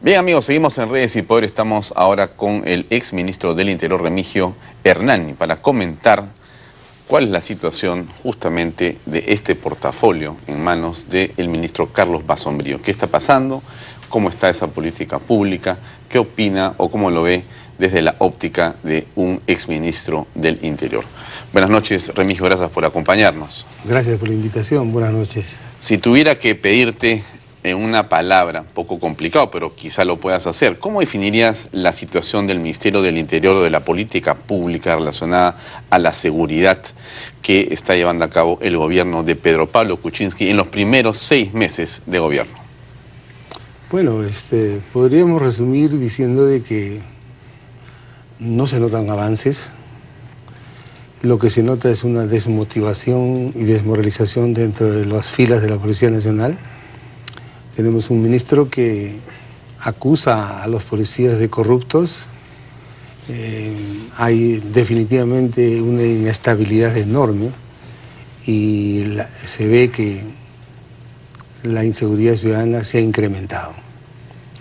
Bien, amigos, seguimos en Redes y Poder. Estamos ahora con el ex ministro del Interior, Remigio Hernani, para comentar cuál es la situación justamente de este portafolio en manos del ministro Carlos Basombrío. ¿Qué está pasando? ¿Cómo está esa política pública? ¿Qué opina o cómo lo ve desde la óptica de un ex ministro del Interior? Buenas noches, Remigio, gracias por acompañarnos. Gracias por la invitación, buenas noches. Si tuviera que pedirte en una palabra, poco complicado, pero quizá lo puedas hacer, ¿cómo definirías la situación del Ministerio del Interior o de la política pública relacionada a la seguridad que está llevando a cabo el gobierno de Pedro Pablo Kuczynski en los primeros 6 meses de gobierno? Bueno, podríamos resumir diciendo de que no se notan avances. Lo que se nota es una desmotivación y desmoralización dentro de las filas de la Policía Nacional. Tenemos un ministro que acusa a los policías de corruptos. Hay definitivamente una inestabilidad enorme y se ve que la inseguridad ciudadana se ha incrementado.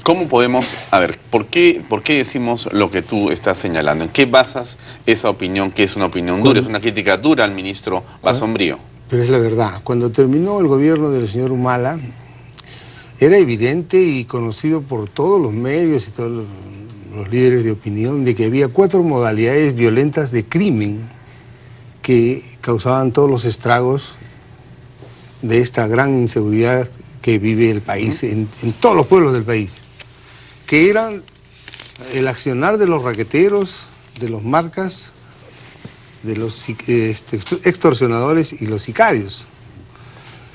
¿Cómo podemos, a ver, por qué decimos lo que tú estás señalando? ¿En qué basas esa opinión, que es una opinión dura, es una crítica dura al ministro Basombrío? Pero es la verdad. Cuando terminó el gobierno del señor Humala, era evidente y conocido por todos los medios y todos los líderes de opinión de que había 4 modalidades violentas de crimen que causaban todos los estragos de esta gran inseguridad que vive el país, en todos los pueblos del país, que eran el accionar de los raqueteros, de los marcas, de los extorsionadores y los sicarios.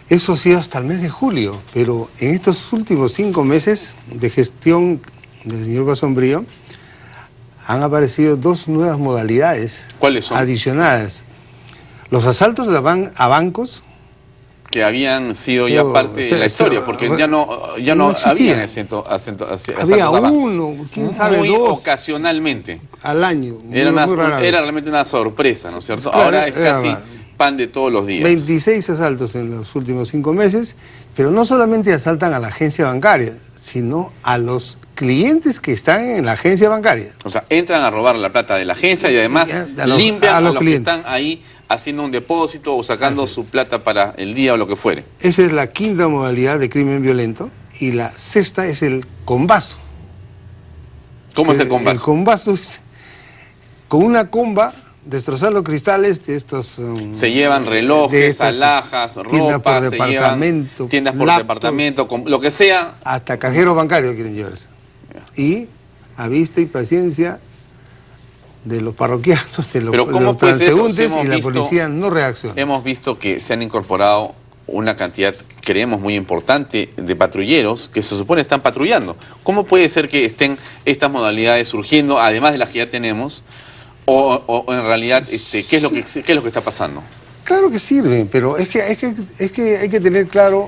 Eso ha sido hasta el mes de julio, pero en estos últimos 5 meses de gestión del señor Basombrío han aparecido 2 nuevas modalidades. ¿Cuáles son? Adicionadas. Los asaltos a bancos, que habían sido ya parte de la historia, porque ya no había había uno, quién sabe, muy 2 ocasionalmente al año. Era realmente una sorpresa, ¿no es cierto? Claro, ahora es casi pan de todos los días. 26 asaltos en los últimos 5 meses, pero no solamente asaltan a la agencia bancaria, sino a los clientes que están en la agencia bancaria. O sea, entran a robar la plata de la agencia y además limpian a los que están ahí haciendo un depósito o sacando su plata para el día o lo que fuere. Esa es la 5ª modalidad de crimen violento y la 6ª es el combazo. ¿Cómo es el combazo? El combazo es con una comba destrozar los cristales de estos... se llevan relojes, alhajas, ropa, se llevan tiendas por departamento, lo que sea. Hasta cajero bancario quieren llevarse. Y a vista y paciencia de los parroquianos, de los transeúntes, y la policía no reacciona. Hemos visto que se han incorporado una cantidad, creemos, muy importante de patrulleros que se supone están patrullando. ¿Cómo puede ser que estén estas modalidades surgiendo, además de las que ya tenemos, o en realidad, ¿qué es lo que está pasando? Claro que sirven, pero es que hay que tener claro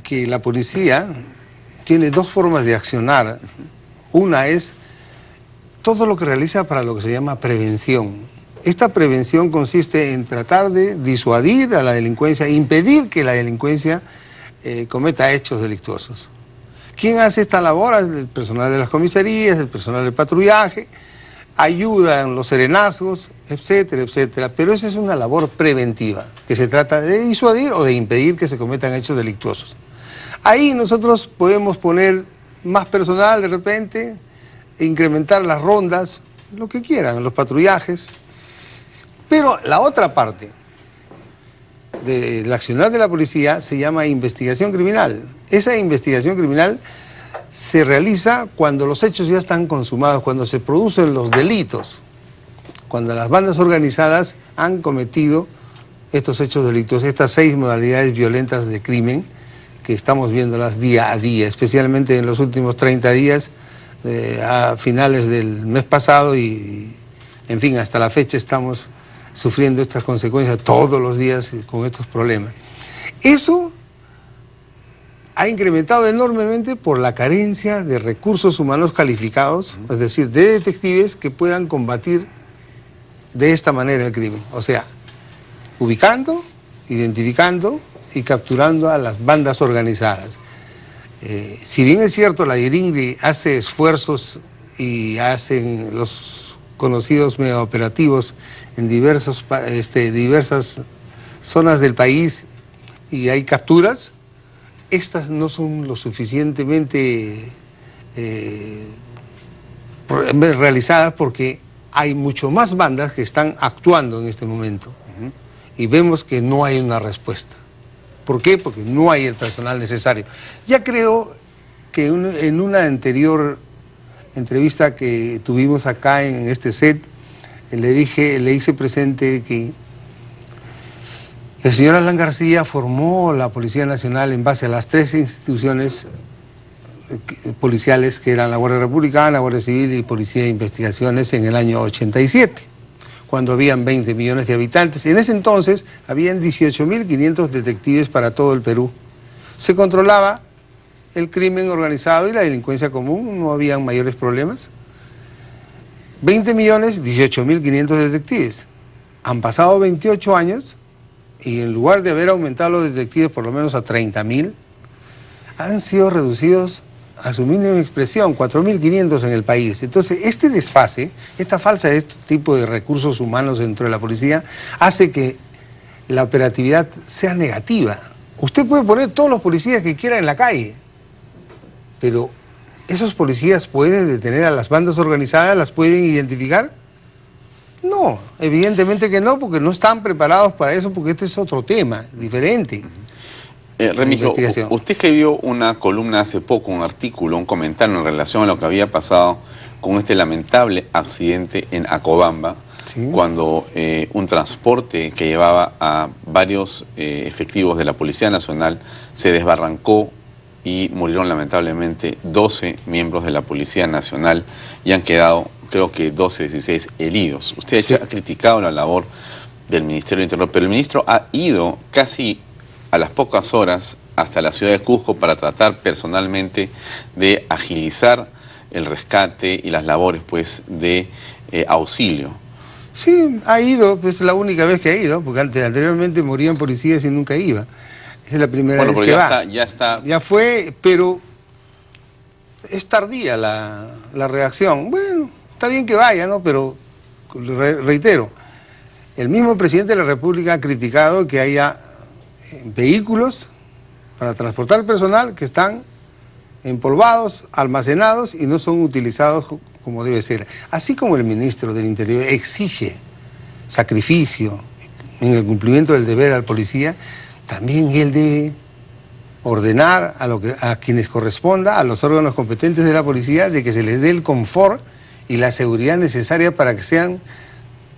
que la policía tiene 2 formas de accionar. Una es todo lo que realiza para lo que se llama prevención. Esta prevención consiste en tratar de disuadir a la delincuencia, impedir que la delincuencia cometa hechos delictuosos. ¿Quién hace esta labor? El personal de las comisarías, el personal de patrullaje, ayuda en los serenazgos, etcétera, etcétera. Pero esa es una labor preventiva, que se trata de disuadir o de impedir que se cometan hechos delictuosos. Ahí nosotros podemos poner más personal de repente, incrementar las rondas, lo que quieran, los patrullajes. Pero la otra parte del accionar de la policía se llama investigación criminal. Esa investigación criminal se realiza cuando los hechos ya están consumados, cuando se producen los delitos, cuando las bandas organizadas han cometido estos hechos delictuosos, estas 6 modalidades violentas de crimen que estamos viéndolas día a día, especialmente en los últimos 30 días, a finales del mes pasado y, en fin, hasta la fecha estamos sufriendo estas consecuencias todos los días con estos problemas. Eso ha incrementado enormemente por la carencia de recursos humanos calificados, es decir, de detectives que puedan combatir de esta manera el crimen. O sea, ubicando, identificando y capturando a las bandas organizadas. Si bien es cierto, la DIRINGRI hace esfuerzos y hacen los conocidos megaoperativos en diversas zonas del país y hay capturas, estas no son lo suficientemente realizadas porque hay mucho más bandas que están actuando en este momento. Y vemos que no hay una respuesta. ¿Por qué? Porque no hay el personal necesario. Ya creo que en una anterior entrevista que tuvimos acá en este set, le hice presente que el señor Alan García formó la Policía Nacional en base a las 3 instituciones policiales que eran la Guardia Republicana, la Guardia Civil y Policía de Investigaciones en el año 87, cuando habían 20 millones de habitantes. En ese entonces habían 18.500 detectives para todo el Perú. Se controlaba el crimen organizado y la delincuencia común, no habían mayores problemas. 20 millones, 18.500 detectives. Han pasado 28 años y en lugar de haber aumentado los detectives por lo menos a 30.000, han sido reducidos a su mínima expresión, 4.500 en el país. Entonces, este desfase, esta falta de este tipo de recursos humanos dentro de la policía, hace que la operatividad sea negativa. Usted puede poner todos los policías que quiera en la calle, pero ¿esos policías pueden detener a las bandas organizadas? ¿Las pueden identificar? No, evidentemente que no, porque no están preparados para eso, porque este es otro tema, diferente. Remigio, usted escribió una columna hace poco, un artículo, un comentario en relación a lo que había pasado con este lamentable accidente en Acobamba, ¿sí? Cuando un transporte que llevaba a varios efectivos de la Policía Nacional se desbarrancó y murieron lamentablemente 12 miembros de la Policía Nacional y han quedado, creo que 16 heridos. Usted sí ha criticado la labor del Ministerio del Interior, pero el ministro ha ido casi a las pocas horas hasta la ciudad de Cusco para tratar personalmente de agilizar el rescate y las labores pues de auxilio. Sí, ha ido, pues es la única vez que ha ido, porque anteriormente morían policías y nunca iba. Es la primera vez que va. Ya fue, pero es tardía la reacción. Bueno, está bien que vaya, ¿no? Pero reitero, el mismo presidente de la República ha criticado que haya vehículos para transportar personal que están empolvados, almacenados y no son utilizados como debe ser. Así como el ministro del Interior exige sacrificio en el cumplimiento del deber al policía, también él debe ordenar a quienes corresponda, a los órganos competentes de la policía, de que se les dé el confort y la seguridad necesaria para que sean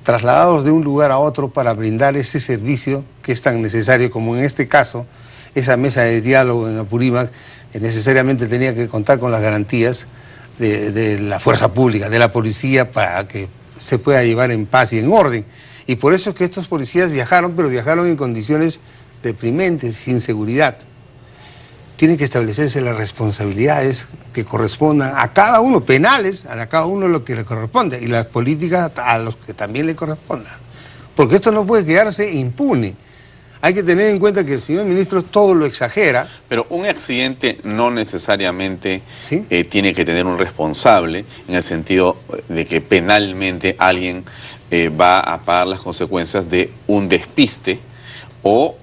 trasladados de un lugar a otro para brindar ese servicio que es tan necesario, como en este caso, esa mesa de diálogo en Apurímac necesariamente tenía que contar con las garantías de la fuerza pública, de la policía, para que se pueda llevar en paz y en orden. Y por eso es que estos policías viajaron, pero viajaron en condiciones deprimentes, sin seguridad. Tienen que establecerse las responsabilidades que correspondan a cada uno, penales, a cada uno lo que le corresponde, y las políticas a los que también le correspondan. Porque esto no puede quedarse impune. Hay que tener en cuenta que el señor ministro todo lo exagera. Pero un accidente no necesariamente ¿sí? Tiene que tener un responsable, en el sentido de que penalmente alguien va a pagar las consecuencias de un despiste o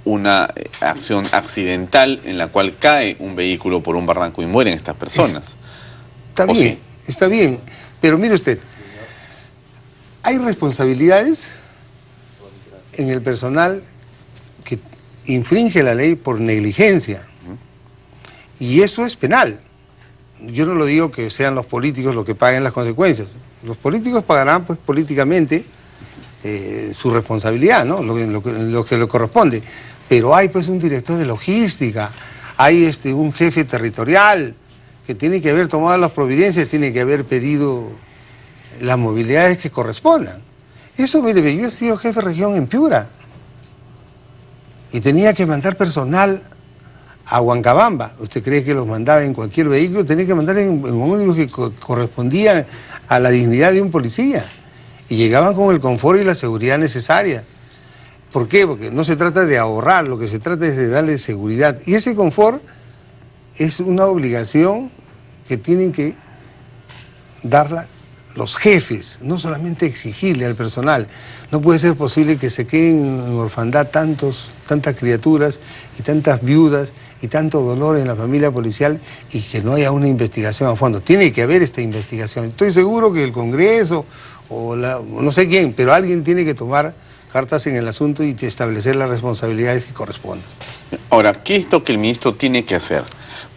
una acción accidental en la cual cae un vehículo por un barranco y mueren estas personas. Está bien, sí? Está bien, pero mire usted, hay responsabilidades en el personal que infringe la ley por negligencia, y eso es penal. Yo no lo digo que sean los políticos los que paguen las consecuencias. Los políticos pagarán pues políticamente su responsabilidad, ¿no? Lo que le corresponde. Pero hay pues un director de logística, hay un jefe territorial que tiene que haber tomado las providencias, tiene que haber pedido las movilidades que correspondan. Eso, mire, yo he sido jefe de región en Piura y tenía que mandar personal a Huancabamba. ¿Usted cree que los mandaba en cualquier vehículo? Tenía que mandar en un ómnibus que correspondía a la dignidad de un policía. Y llegaban con el confort y la seguridad necesaria. ¿Por qué? Porque no se trata de ahorrar, lo que se trata es de darle seguridad. Y ese confort es una obligación que tienen que darla los jefes, no solamente exigirle al personal. No puede ser posible que se queden en orfandad tantas criaturas y tantas viudas y tanto dolor en la familia policial y que no haya una investigación a fondo. Tiene que haber esta investigación. Estoy seguro que el Congreso o no sé quién, pero alguien tiene que tomar cartas en el asunto y establecer las responsabilidades que correspondan. Ahora, ¿qué es lo que el ministro tiene que hacer?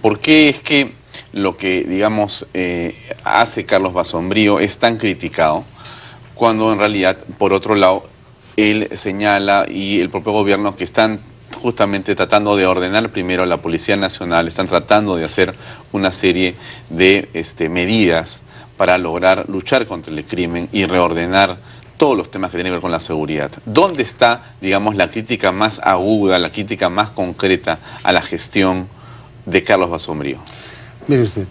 ¿Por qué es que lo que, digamos, hace Carlos Basombrío es tan criticado, cuando en realidad, por otro lado, él señala y el propio gobierno que están justamente tratando de ordenar primero a la Policía Nacional, están tratando de hacer una serie de medidas para lograr luchar contra el crimen y reordenar todos los temas que tienen que ver con la seguridad? ¿Dónde está, digamos, la crítica más aguda, la crítica más concreta a la gestión de Carlos Basombrío? Mire usted,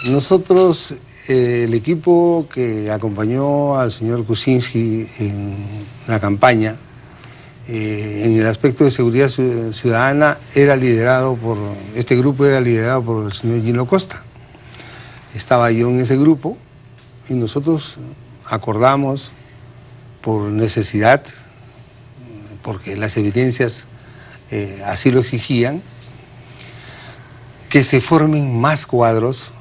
nosotros, el equipo que acompañó al señor Kuczynski en la campaña, en el aspecto de seguridad ciudadana, este grupo era liderado por el señor Gino Costa. Estaba yo en ese grupo y nosotros acordamos por necesidad, porque las evidencias así lo exigían, que se formen más cuadros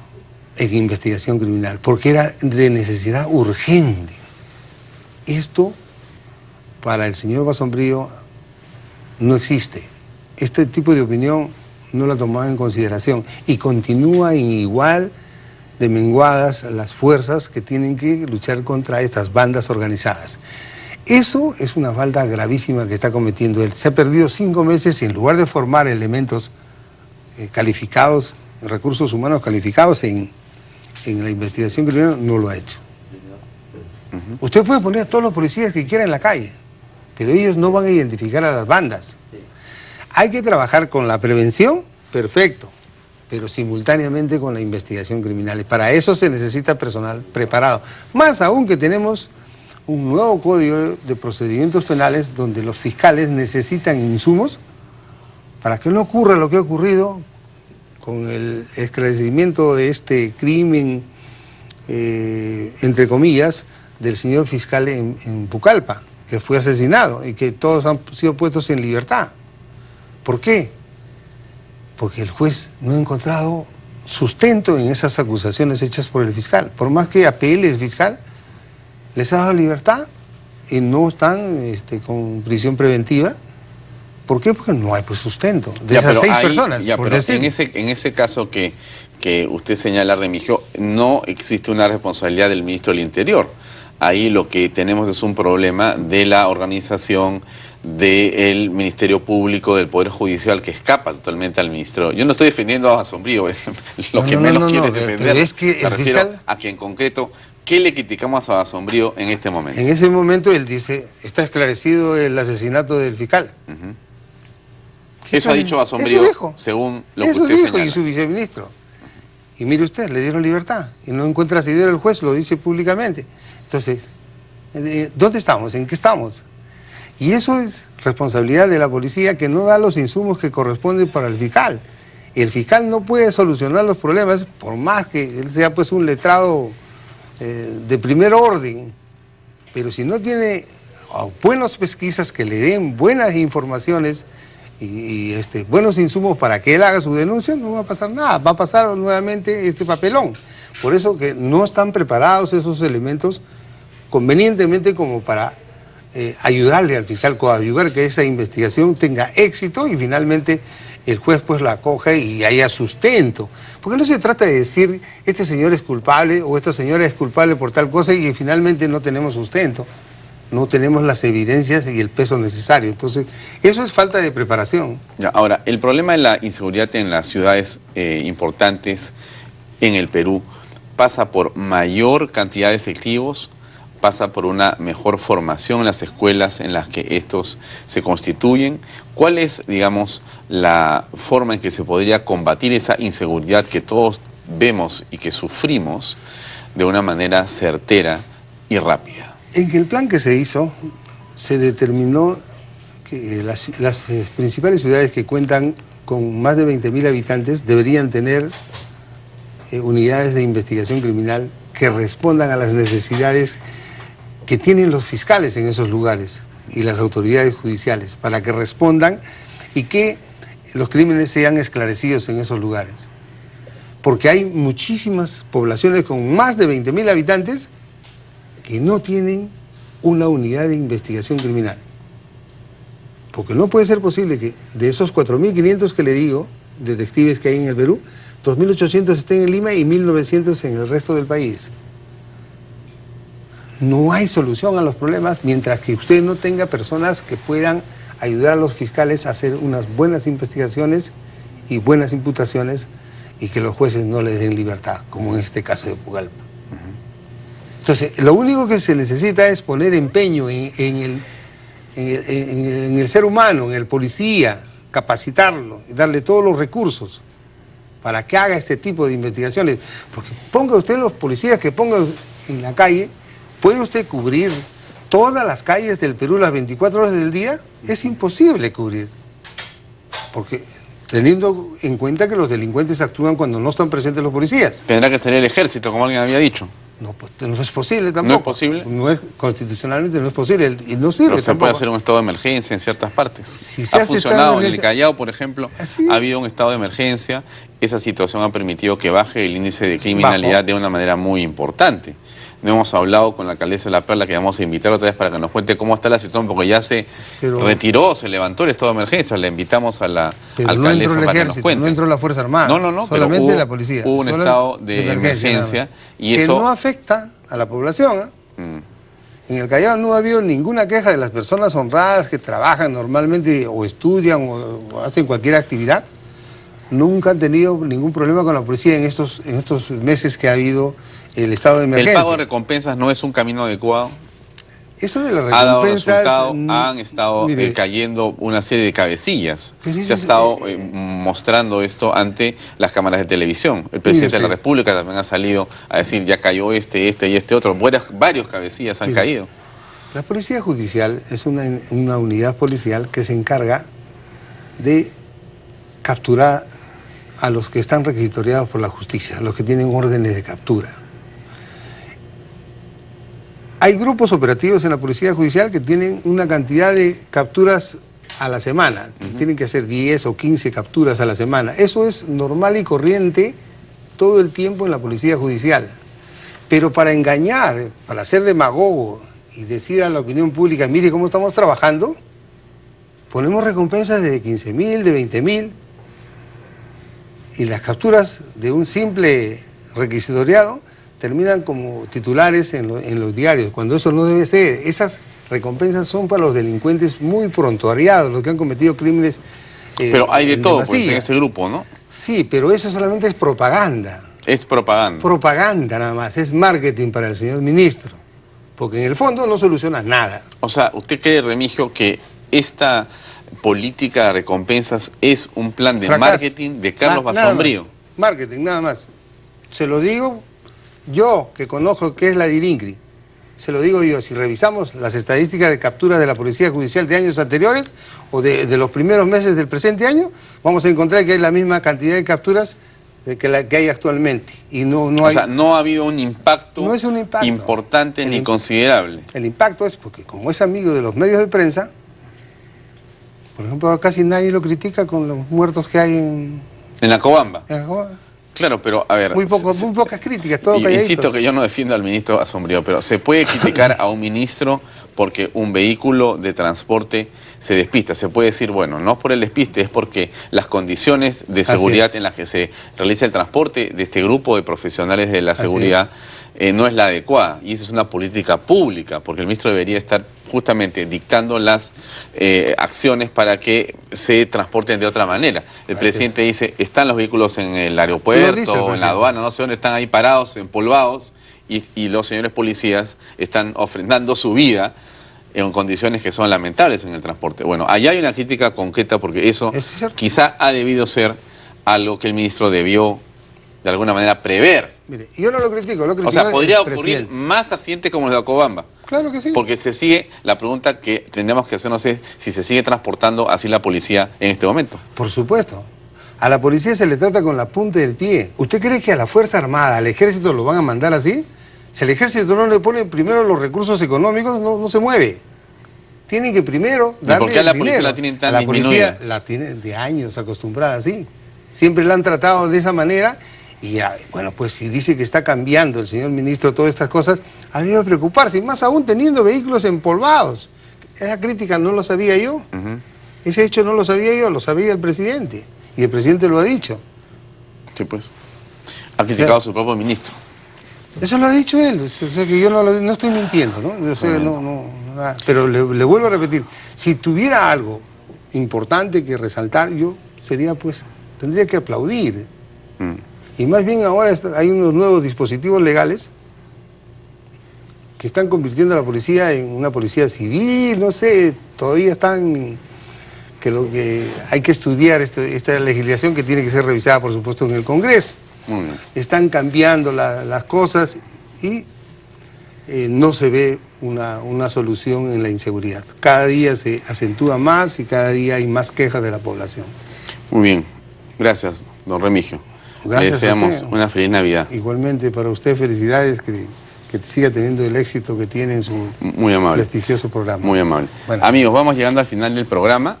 en investigación criminal, porque era de necesidad urgente. Esto, para el señor Basombrío, no existe. Este tipo de opinión no la tomaba en consideración y continúa en igual de menguadas las fuerzas que tienen que luchar contra estas bandas organizadas. Eso es una falta gravísima que está cometiendo él. Se ha perdido 5 meses y en lugar de formar elementos calificados, recursos humanos calificados en la investigación criminal, no lo ha hecho. Usted puede poner a todos los policías que quiera en la calle, pero ellos no van a identificar a las bandas. Hay que trabajar con la prevención, perfecto, pero simultáneamente con la investigación criminal. Y para eso se necesita personal preparado. Más aún que tenemos un nuevo código de procedimientos penales donde los fiscales necesitan insumos para que no ocurra lo que ha ocurrido con el esclarecimiento de este crimen, entre comillas, del señor fiscal en Pucallpa, que fue asesinado y que todos han sido puestos en libertad. ¿Por qué? Porque el juez no ha encontrado sustento en esas acusaciones hechas por el fiscal. Por más que apele el fiscal, les ha dado libertad y no están con prisión preventiva. ¿Por qué? Porque no hay sustento de esas 6 personas. Pero en ese caso que usted señala, Remigio, no existe una responsabilidad del ministro del Interior. Ahí lo que tenemos es un problema de la organización del Ministerio Público, del Poder Judicial, que escapa totalmente al ministro. Yo no estoy defendiendo a Basombrío, lo que menos quiere defender. Es que me refiero a que en concreto, ¿qué le criticamos a Basombrío en este momento? En ese momento él dice, está esclarecido el asesinato del fiscal. Eso ha dicho Basombrío, según lo que usted señala. Y su viceministro. Y mire usted, le dieron libertad. Y no encuentra asidero el juez, lo dice públicamente. Entonces, ¿dónde estamos? ¿En qué estamos? Y eso es responsabilidad de la policía, que no da los insumos que corresponden para el fiscal. El fiscal no puede solucionar los problemas, por más que él sea pues un letrado de primer orden. Pero si no tiene buenas pesquisas que le den buenas informaciones y buenos insumos para que él haga su denuncia, no va a pasar nada, va a pasar nuevamente este papelón. Por eso que no están preparados esos elementos convenientemente como para ayudarle al fiscal, coadyuvar que esa investigación tenga éxito y finalmente el juez pues la acoja y haya sustento. Porque no se trata de decir este señor es culpable o esta señora es culpable por tal cosa y finalmente no tenemos sustento. No tenemos las evidencias y el peso necesario. Entonces, eso es falta de preparación. Ya, ahora, el problema de la inseguridad en las ciudades importantes en el Perú pasa por mayor cantidad de efectivos, pasa por una mejor formación en las escuelas en las que estos se constituyen. ¿Cuál es, digamos, la forma en que se podría combatir esa inseguridad que todos vemos y que sufrimos de una manera certera y rápida? En el plan que se hizo, se determinó que las principales ciudades que cuentan con más de 20.000 habitantes deberían tener unidades de investigación criminal que respondan a las necesidades que tienen los fiscales en esos lugares y las autoridades judiciales, para que respondan y que los crímenes sean esclarecidos en esos lugares. Porque hay muchísimas poblaciones con más de 20.000 habitantes que no tienen una unidad de investigación criminal. Porque no puede ser posible que de esos 4.500 que le digo, detectives que hay en el Perú, 2.800 estén en Lima y 1.900 en el resto del país. No hay solución a los problemas mientras que usted no tenga personas que puedan ayudar a los fiscales a hacer unas buenas investigaciones y buenas imputaciones y que los jueces no les den libertad, como en este caso de Pucallpa. Entonces, lo único que se necesita es poner empeño en el ser humano, en el policía, capacitarlo y darle todos los recursos para que haga este tipo de investigaciones. Porque ponga usted los policías que ponga en la calle, ¿puede usted cubrir todas las calles del Perú las 24 horas del día? Es imposible cubrir. Porque teniendo en cuenta que los delincuentes actúan cuando no están presentes los policías. Tendrá que salir el ejército, como alguien había dicho. No, pues no es posible tampoco. ¿No es posible? No es, constitucionalmente no es posible y no sirve. Pero se tampoco puede hacer un estado de emergencia en ciertas partes. Si se ha hace funcionado estado de en el Callao, por ejemplo, ha habido un estado de emergencia. Esa situación ha permitido que baje el índice de criminalidad de una manera muy importante. No hemos hablado con la alcaldesa de La Perla, que vamos a invitar otra vez para que nos cuente cómo está la situación, porque ya se retiró, se levantó el estado de emergencia. Le invitamos a la alcaldesa para que nos cuente. No entró la Fuerza Armada. No, solamente pero la policía. Hubo un estado de emergencia y que eso no afecta a la población. En el Callao no ha habido ninguna queja de las personas honradas que trabajan normalmente o estudian o hacen cualquier actividad. Nunca han tenido ningún problema con la policía en estos meses que ha habido el estado de emergencia. ¿El pago de recompensas no es un camino adecuado? Eso de las recompensas... Ha dado resultado, han estado cayendo una serie de cabecillas. Se ha estado mostrando esto ante las cámaras de televisión. El presidente de la República también ha salido a decir, ya cayó este y este otro. Varios cabecillas han caído. La Policía Judicial es una unidad policial que se encarga de capturar a los que están requisitoriados por la justicia, a los que tienen órdenes de captura. Hay grupos operativos en la Policía Judicial que tienen una cantidad de capturas a la semana. Tienen que hacer 10 o 15 capturas a la semana. Eso es normal y corriente todo el tiempo en la Policía Judicial. Pero para engañar, para ser demagogo y decir a la opinión pública, mire cómo estamos trabajando, ponemos recompensas de 15.000, de 20.000, y las capturas de un simple requisitoriado terminan como titulares en los diarios, cuando eso no debe ser. Esas recompensas son para los delincuentes muy prontuariados, los que han cometido crímenes. Pero hay de todo pues, en ese grupo, ¿no? Sí, pero eso solamente es propaganda. Es propaganda. Propaganda nada más, es marketing para el señor ministro, porque en el fondo no soluciona nada. O sea, ¿usted cree, Remigio, que esta política de recompensas es un plan de marketing de Carlos Basombrío? Marketing, nada más. Se lo digo yo, que conozco qué es la DIRINCRI. Se lo digo yo, si revisamos las estadísticas de capturas de la Policía Judicial de años anteriores o de los primeros meses del presente año, vamos a encontrar que hay la misma cantidad de capturas que hay actualmente. Y o sea, no ha habido un impacto, no es un impacto importante ni considerable. El impacto es porque como es amigo de los medios de prensa, por ejemplo, casi nadie lo critica con los muertos que hay en la Cobamba. En la Cobamba. Claro, pero a ver... Muy pocas críticas, todo calladitos. Insisto que yo no defiendo al ministro Basombrío, pero se puede criticar a un ministro porque un vehículo de transporte se despista. Se puede decir, bueno, no es por el despiste, es porque las condiciones de seguridad en las que se realiza el transporte de este grupo de profesionales de la seguridad no es la adecuada. Y esa es una política pública, porque el ministro debería estar justamente dictando las acciones para que se transporten de otra manera. El presidente dice, están los vehículos en el aeropuerto, en la aduana, no sé dónde, están ahí parados, empolvados, y los señores policías están ofrendando su vida en condiciones que son lamentables en el transporte. Bueno, allá hay una crítica concreta porque eso quizá ha debido ser algo que el ministro debió de alguna manera prever Mire, yo no lo critico, lo critico. O sea, podría el ocurrir presidente. más accidentes como los de Acobamba. Claro que sí. Porque se sigue, la pregunta que tendríamos que hacernos es si se sigue transportando así la policía en este momento. Por supuesto. A la policía se le trata con la punta del pie. ¿Usted cree que a la Fuerza Armada, al Ejército, lo van a mandar así? Si al Ejército no le ponen primero los recursos económicos, no se mueve. Tienen que primero darle ¿Y por qué a la el policía dinero. la tienen tan La policía disminuida? la tiene de años acostumbrada así. Siempre la han tratado de esa manera. Y ya, bueno, pues si dice que está cambiando el señor ministro todas estas cosas, ha debido preocuparse, y más aún teniendo vehículos empolvados. Esa crítica no lo sabía yo. Ese hecho no lo sabía yo, lo sabía el presidente. Y el presidente lo ha dicho. Sí, pues. Ha criticado a su propio ministro. Eso lo ha dicho él. O sea que yo no estoy mintiendo, ¿no? Yo sé, pero le vuelvo a repetir, si tuviera algo importante que resaltar, yo tendría que aplaudir. Y más bien ahora hay unos nuevos dispositivos legales que están convirtiendo a la policía en una policía civil, no sé, todavía están, que hay que estudiar esta legislación que tiene que ser revisada, por supuesto, en el Congreso. Están cambiando las cosas y no se ve una solución en la inseguridad. Cada día se acentúa más y cada día hay más quejas de la población. Muy bien, gracias, don Remigio. Gracias. Le deseamos una feliz Navidad. Igualmente para usted, felicidades, que siga teniendo el éxito que tiene en su muy amable, prestigioso programa. Muy amable. Bueno. Amigos, vamos llegando al final del programa.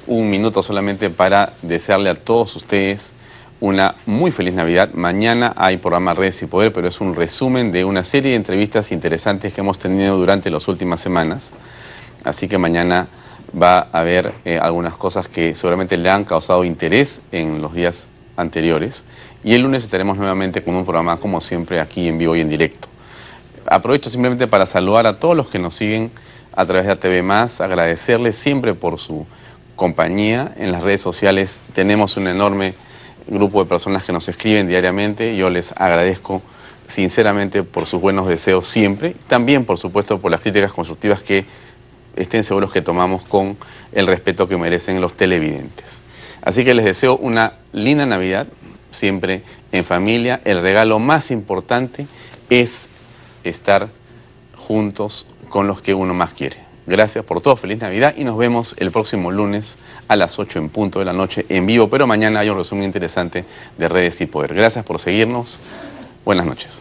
Un minuto solamente para desearle a todos ustedes una muy feliz Navidad. Mañana hay programa Redes y Poder, pero es un resumen de una serie de entrevistas interesantes que hemos tenido durante las últimas semanas. Así que mañana va a haber algunas cosas que seguramente le han causado interés en los días anteriores, y el lunes estaremos nuevamente con un programa como siempre aquí en vivo y en directo. Aprovecho simplemente para saludar a todos los que nos siguen a través de ATV+, agradecerles siempre por su compañía. En las redes sociales tenemos un enorme grupo de personas que nos escriben diariamente. Yo les agradezco sinceramente por sus buenos deseos siempre, también por supuesto por las críticas constructivas que estén seguros que tomamos con el respeto que merecen los televidentes. Así que les deseo una linda Navidad, siempre en familia. El regalo más importante es estar juntos con los que uno más quiere. Gracias por todo, feliz Navidad y nos vemos el próximo lunes a las 8 en punto de la noche en vivo, pero mañana hay un resumen interesante de Redes y Poder. Gracias por seguirnos, buenas noches.